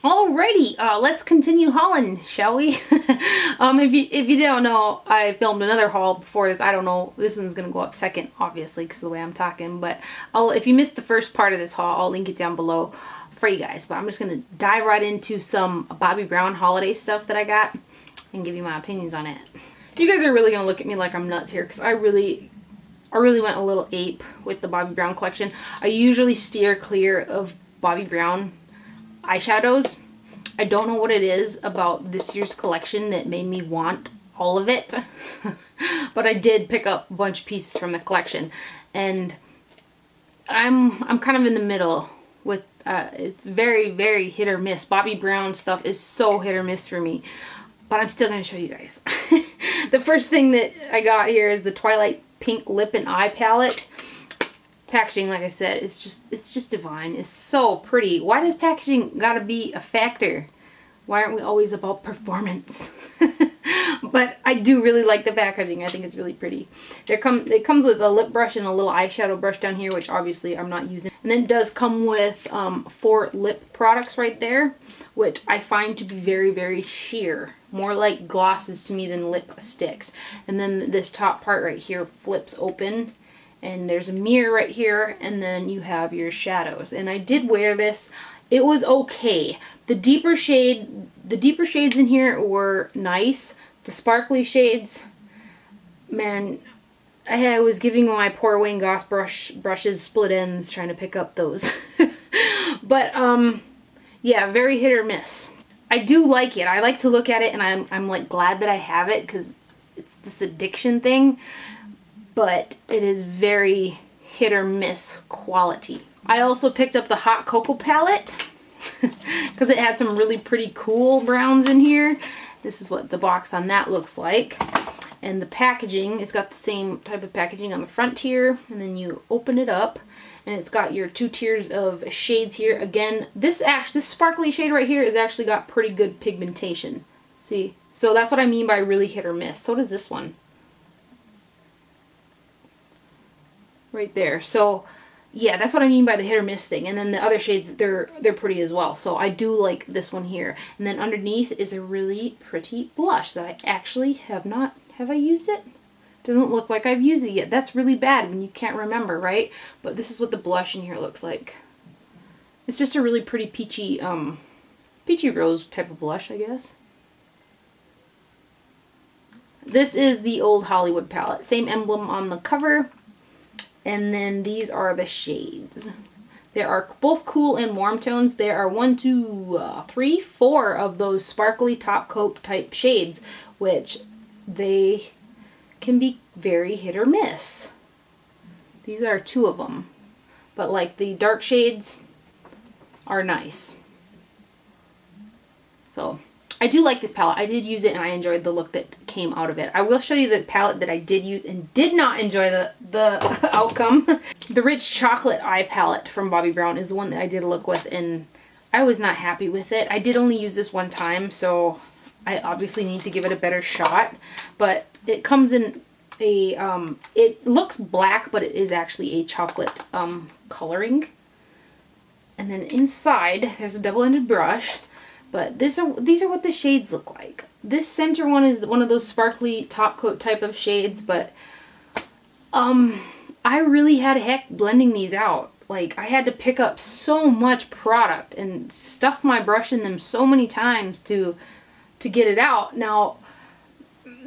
Alrighty, let's continue hauling, shall we? If you don't know, I filmed another haul before this. I don't know, this one's gonna go up second, obviously, because of the way I'm talking. But if you missed the first part of this haul, I'll link it down below for you guys. But I'm just gonna dive right into some Bobbi Brown holiday stuff that I got and give you my opinions on it. You guys are really gonna look at me like I'm nuts here, because I really went a little ape with the Bobbi Brown collection. I usually steer clear of Bobbi Brown eyeshadows. I don't know what it is about this year's collection that made me want all of it. But I did pick up a bunch of pieces from the collection, and I'm kind of in the middle with it's very hit or miss. Bobbi Brown stuff is so hit or miss for me, but I'm still going to show you guys. The first thing that I got here is the Twilight Pink Lip and Eye Palette. Packaging, like I said, it's just divine. It's so pretty. Why does packaging gotta be a factor? Why aren't we always about performance? But I do really like the packaging. I think it's really pretty. It comes with a lip brush and a little eyeshadow brush down here, which obviously I'm not using. And then it does come with 4 lip products right there, which I find to be very sheer. More like glosses to me than lip sticks. And then this top part right here flips open, and there's a mirror right here, and then you have your shadows. And I did wear this. It was okay. The deeper shades in here were nice. The sparkly shades, man, I was giving my poor Wayne Goss brushes split ends trying to pick up those. But yeah, very hit or miss. I do like it. I like to look at it, and I'm like glad that I have it, because it's this addiction thing. But it is very hit or miss quality. I also picked up the Hot Cocoa palette because it had some really pretty cool browns in here. This is what the box on that looks like. And the packaging, it's got the same type of packaging on the front here, and then you open it up and it's got your 2 tiers of shades here. Again, this sparkly shade right here has actually got pretty good pigmentation. See? So that's what I mean by really hit or miss. So does this one. Right there. So yeah, that's what I mean by the hit or miss thing. And then the other shades, they're pretty as well. So I do like this one here. And then underneath is a really pretty blush that I actually have I used it? Doesn't look like I've used it yet. That's really bad when you can't remember, right? But this is what the blush in here looks like. It's just a really pretty peachy rose type of blush, I guess. This is the Old Hollywood palette. Same emblem on the cover. And then these are the shades. There are both cool and warm tones. There are 1, 2, 3, 4 of those sparkly top coat type shades, which they can be very hit or miss. These are 2 of them. But like the dark shades are nice. So I do like this palette. I did use it and I enjoyed the look that came out of it. I will show you the palette that I did use and did not enjoy the outcome. The Rich Chocolate Eye Palette from Bobbi Brown is the one that I did a look with, and I was not happy with it. I did only use this one time, so I obviously need to give it a better shot. But it comes in a, it looks black, but it is actually a chocolate coloring. And then inside, there's a double-ended brush. But these are what the shades look like. This center one is one of those sparkly top coat type of shades, but I really had heck blending these out. Like, I had to pick up so much product and stuff my brush in them so many times to get it out. Now,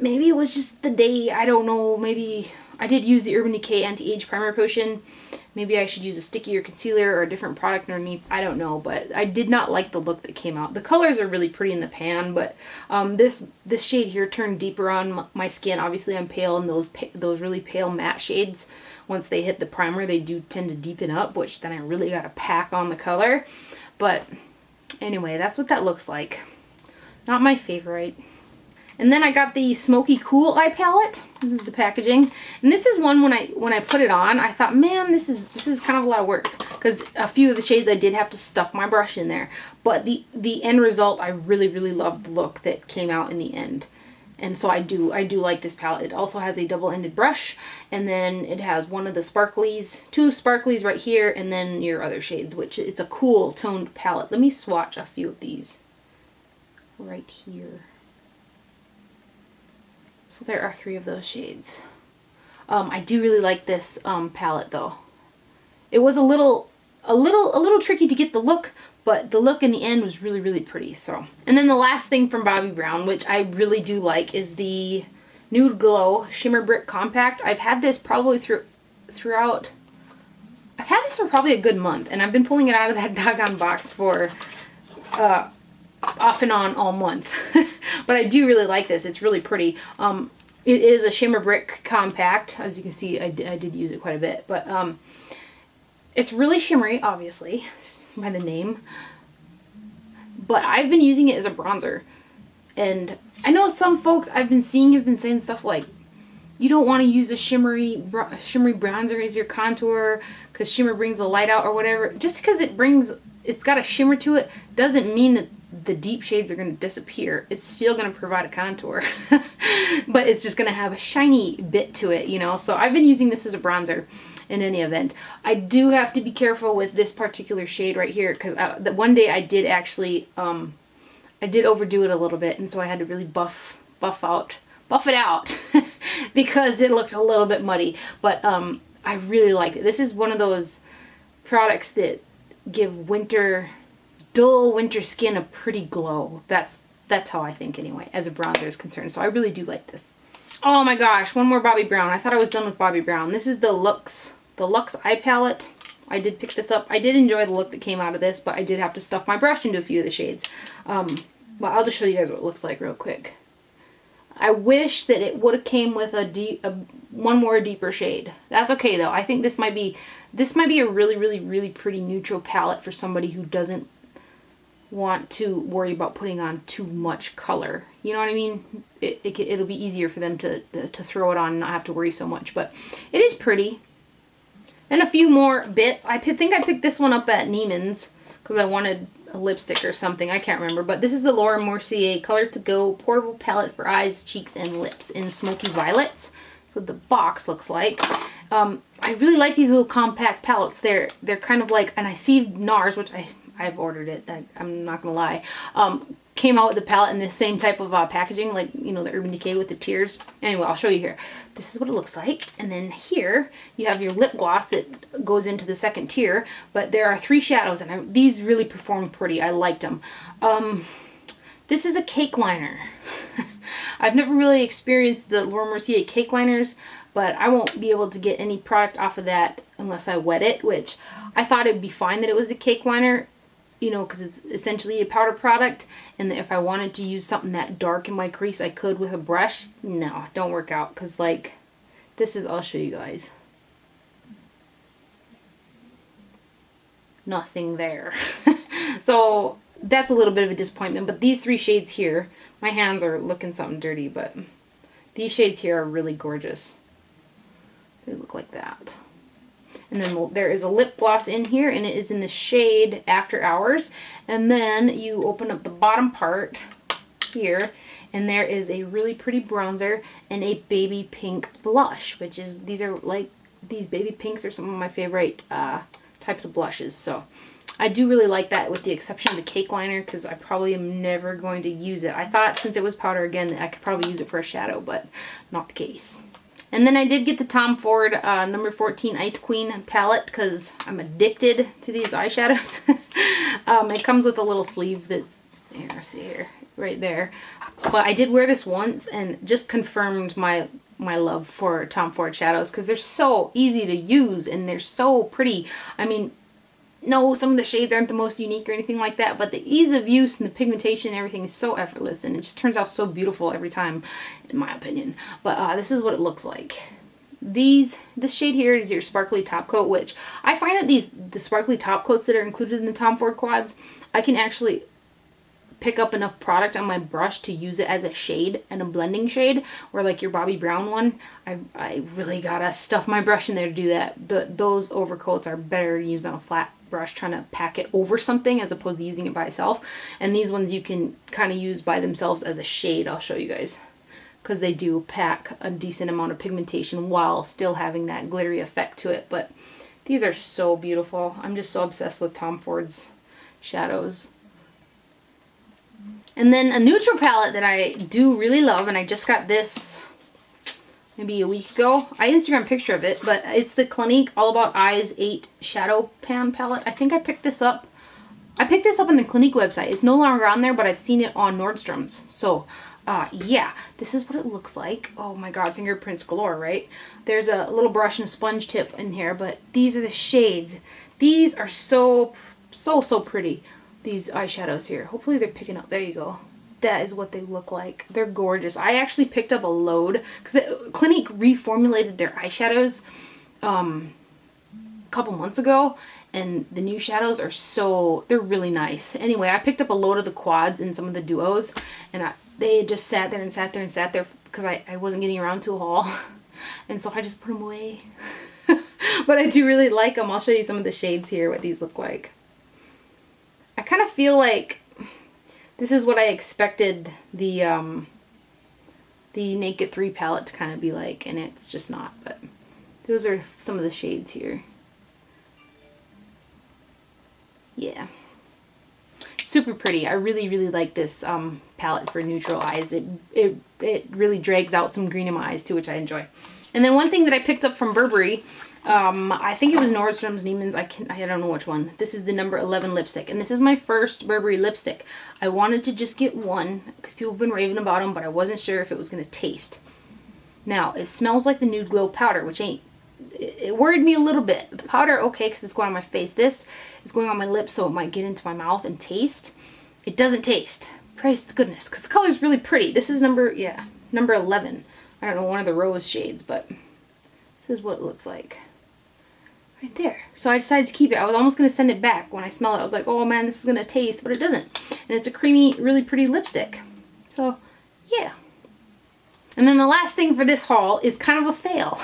maybe it was just the day, I don't know, maybe I did use the Urban Decay Anti-Age Primer Potion. Maybe I should use a stickier concealer or a different product underneath. I don't know, but I did not like the look that came out. The colors are really pretty in the pan, but this shade here turned deeper on my skin. Obviously, I'm pale, and those really pale matte shades, once they hit the primer, they do tend to deepen up, which then I really got to pack on the color. But anyway, that's what that looks like. Not my favorite. And then I got the Smoky Cool Eye Palette. This is the packaging. And this is one when I put it on, I thought, man, this is kind of a lot of work. Because a few of the shades I did have to stuff my brush in there. But the end result, I really loved the look that came out in the end. And so I do like this palette. It also has a double-ended brush, and then it has one of the sparklies, two sparklies right here, and then your other shades, which it's a cool toned palette. Let me swatch a few of these right here. So there are 3 of those shades. I do really like this palette though. It was a little tricky to get the look, but the look in the end was really, really pretty. So, and then the last thing from Bobbi Brown, which I really do like, is the Nude Glow Shimmer Brick Compact. I've had this probably throughout. I've had this for probably a good month, and I've been pulling it out of that doggone box for off and on all month. But I do really like this. It's really pretty. It is a shimmer brick compact. As you can see, I did use it quite a bit, but it's really shimmery, obviously, by the name. But I've been using it as a bronzer. And I know some folks I've been seeing have been saying stuff like, you don't want to use a shimmery bronzer as your contour because shimmer brings the light out or whatever. Just because it's got a shimmer to it doesn't mean that the deep shades are going to disappear. It's still going to provide a contour. But it's just going to have a shiny bit to it, you know. So I've been using this as a bronzer in any event. I do have to be careful with this particular shade right here because one day I did actually, I did overdo it a little bit, and so I had to really buff it out because it looked a little bit muddy. But I really like it. This is one of those products that give dull winter skin a pretty glow. That's how I think anyway, as a bronzer is concerned. So I really do like this. Oh my gosh, one more Bobbi Brown. I thought I was done with Bobbi Brown. This is the Luxe Eye Palette. I did pick this up. I did enjoy the look that came out of this, but I did have to stuff my brush into a few of the shades. But I'll just show you guys what it looks like real quick. I wish that it would have came with one more deeper shade. That's okay though. I think this might be a really, really, really pretty neutral palette for somebody who doesn't want to worry about putting on too much color. You know what I mean? It'll be easier for them to throw it on and not have to worry so much. But it is pretty. And a few more bits. I think I picked this one up at Neiman's because I wanted a lipstick or something. I can't remember. But this is the Laura Mercier Color to Go Portable Palette for Eyes, Cheeks, and Lips in Smoky Violets. That's what the box looks like. I really like these little compact palettes. They're kind of like, and I see Nars, which I've ordered it. I'm not gonna lie. Came out with the palette in the same type of packaging, like, you know, the Urban Decay with the tears. Anyway, I'll show you here. This is what it looks like. And then here you have your lip gloss that goes into the second tier. But there are 3 shadows, and these really performed pretty. I liked them. This is a cake liner. I've never really experienced the Laura Mercier cake liners, but I won't be able to get any product off of that unless I wet it, which I thought it'd be fine that it was a cake liner, you know, because it's essentially a powder product, and if I wanted to use something that dark in my crease, I could with a brush. No, don't work out, because like, this is, I'll show you guys. Nothing there. So that's a little bit of a disappointment, but these 3 shades here, my hands are looking something dirty, but these shades here are really gorgeous. They look like that. And then there is a lip gloss in here, and it is in the shade After Hours. And then you open up the bottom part here, and there is a really pretty bronzer and a baby pink blush, which is, these baby pinks are some of my favorite types of blushes. So I do really like that, with the exception of the cake liner, because I probably am never going to use it. I thought since it was powder again that I could probably use it for a shadow, but not the case. And then I did get the Tom Ford number 14 Ice Queen palette because I'm addicted to these eyeshadows. It comes with a little sleeve that's, here, see here, right there. But I did wear this once and just confirmed my love for Tom Ford shadows because they're so easy to use and they're so pretty. I mean, no, some of the shades aren't the most unique or anything like that, but the ease of use and the pigmentation and everything is so effortless, and it just turns out so beautiful every time, in my opinion. But this is what it looks like. This shade here is your sparkly top coat, which I find that the sparkly top coats that are included in the Tom Ford quads, I can actually pick up enough product on my brush to use it as a shade and a blending shade, where like your Bobbi Brown one, I really gotta stuff my brush in there to do that. But those overcoats are better used on a flat brush trying to pack it over something as opposed to using it by itself. And these ones you can kind of use by themselves as a shade. I'll show you guys. because they do pack a decent amount of pigmentation while still having that glittery effect to it. But these are so beautiful. I'm just so obsessed with Tom Ford's shadows. And then a neutral palette that I do really love, and I just got this maybe a week ago. I Instagram picture of it, but it's the Clinique All About Eyes 8 Shadow Pan Palette. I think I picked this up. I picked this up on the Clinique website. It's no longer on there, but I've seen it on Nordstrom's. So, yeah, this is what it looks like. Oh my god, fingerprints galore, right? There's a little brush and a sponge tip in here, but these are the shades. These are so pretty, these eyeshadows here. Hopefully they're picking up. There you go. That is what they look like. They're gorgeous. I actually picked up a load because Clinique reformulated their eyeshadows a couple months ago, and the new shadows are they're really nice. Anyway, I picked up a load of the quads and some of the duos, and they just sat there and sat there and sat there because I wasn't getting around to a haul, and so I just put them away. But I do really like them. I'll show you some of the shades here, what these look like. I kind of feel like this is what I expected the Naked 3 palette to kind of be like, and it's just not. But those are some of the shades here. Yeah. Super pretty. I really like this palette for neutral eyes. It really drags out some green in my eyes too, which I enjoy. And then one thing that I picked up from Burberry, I think it was Nordstrom's, Neiman's, I don't know which one. This is the number 11 lipstick, and this is my first Burberry lipstick. I wanted to just get one because people have been raving about them, but I wasn't sure if it was going to taste. Now, it smells like the Nude Glow powder, which it worried me a little bit. The powder, okay, because it's going on my face. This is going on my lips, so it might get into my mouth and taste. It doesn't taste. Praise its goodness, because the color is really pretty. This is number 11. I don't know, one of the rose shades, but this is what it looks like. Right there. So I decided to keep it. I was almost going to send it back when I smelled it. I was like, oh man, this is going to taste, but it doesn't. And it's a creamy, really pretty lipstick. So, yeah. And then the last thing for this haul is kind of a fail.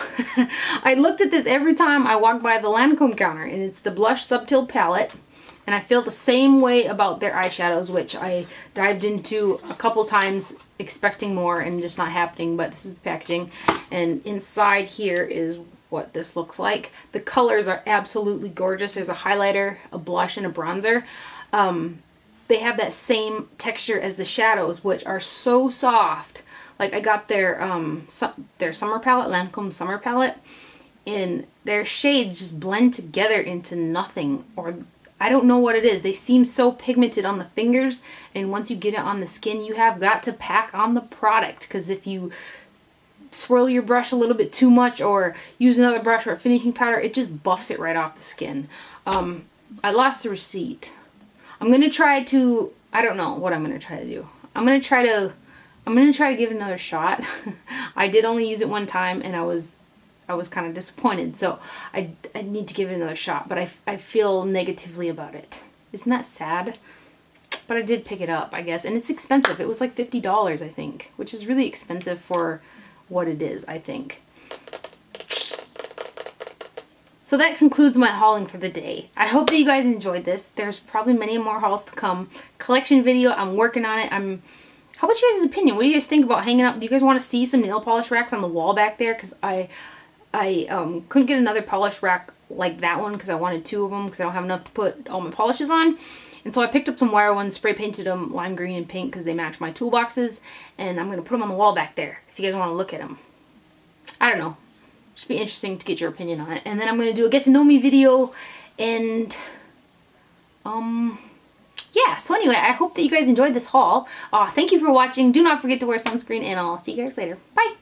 I looked at this every time I walked by the Lancome counter, and it's the Blush Subtil palette. And I feel the same way about their eyeshadows, which I dived into a couple times expecting more and just not happening, but this is the packaging. And inside here is what this looks like. The colors are absolutely gorgeous. There's a highlighter, a blush, and a bronzer. They have that same texture as the shadows, which are so soft. Like I got their summer palette, Lancome summer palette, and their shades just blend together into nothing, or I don't know what it is. They seem so pigmented on the fingers, and once you get it on the skin, you have got to pack on the product, because if you swirl your brush a little bit too much or use another brush or a finishing powder, it just buffs it right off the skin. I lost the receipt. I'm going to try to, I don't know what I'm going to try to do. I'm going to try to give it another shot. I did only use it one time, and I was kind of disappointed, so I need to give it another shot, but I feel negatively about it. Isn't that sad? But I did pick it up, I guess, and it's expensive. It was like $50, I think, which is really expensive for what it is, I think. So that concludes my hauling for the day. I hope that you guys enjoyed this. There's probably many more hauls to come. Collection video, I'm working on it. How about you guys' opinion? What do you guys think about hanging up? Do you guys want to see some nail polish racks on the wall back there? Because I couldn't get another polish rack like that one because I wanted two of them because I don't have enough to put all my polishes on. And so I picked up some wire ones, spray painted them lime green and pink because they match my toolboxes. And I'm going to put them on the wall back there if you guys want to look at them. I don't know. Just be interesting to get your opinion on it. And then I'm going to do a get to know me video. And yeah, so anyway, I hope that you guys enjoyed this haul. Thank you for watching. Do not forget to wear sunscreen, and I'll see you guys later. Bye!